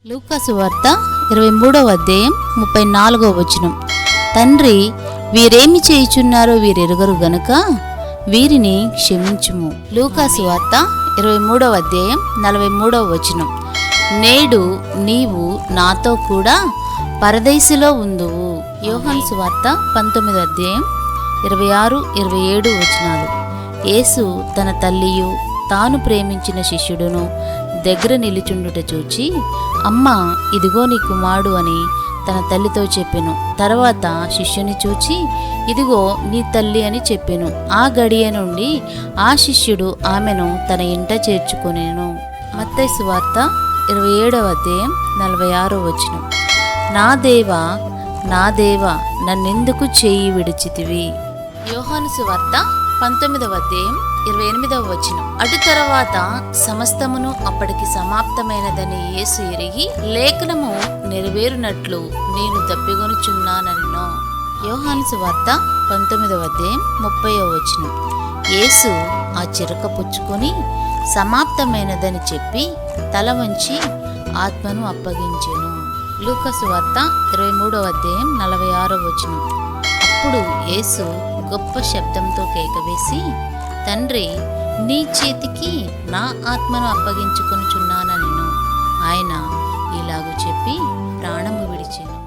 లూకా సువార్త 23వ అధ్యాయం 34వ వచనం. తండ్రి, వీరేమి చేయుచున్నారో వీరెరుగరు గనుక వీరిని క్షమించుము. లూకా సువార్త 23వ అధ్యాయం 43వ వచనం. నేడు నీవు నాతో కూడా పరదేశిలో ఉందువు. యోహాను సువార్త 19వ అధ్యాయం 26-27 వచనాలు. యేసు తన తల్లియు తాను ప్రేమించిన శిష్యుడును దగ్గర నిలుచుండుట చూచి, అమ్మా, ఇదిగో నీ కుమారుడు అని తన తల్లితో చెప్పెను. తర్వాత శిష్యుని చూచి, ఇదిగో నీ తల్లి అని చెప్పెను. ఆ గడియ నుండి ఆ శిష్యుడు ఆమెను తన ఇంట చేర్చుకొనెను. మత్తయి సువార్త 27వ అధ్యాయం 46వ వచనం. నా దేవా, నా దేవా, నన్నెందుకు చేయి విడిచితివి. యోహాను సువార్త 19వ అధ్యాయం 28వ వచనం. అటు తరువాత సమస్తమును అప్పటికి సమాప్తమైనదని యేసు ఎరిగి, లేఖనము నెరవేరునట్లు నేను తప్పిగొనుచున్నానెను. యోహాను సువార్త 19వ అధ్యాయం 30వ వచనం. యేసు ఆ చిరక పుచ్చుకొని సమాప్తమైనదని చెప్పి తల వంచి ఆత్మను అప్పగించెను. లూకా సువార్త 23వ అధ్యాయం 46వ వచనం. అప్పుడు యేసు గొప్ప శబ్దంతో కేకవేసి, తండ్రి, నీ చేతికి నా ఆత్మను అప్పగించుకొనుచున్నానెను. ఆయన ఇలాగు చెప్పి ప్రాణము విడిచెను.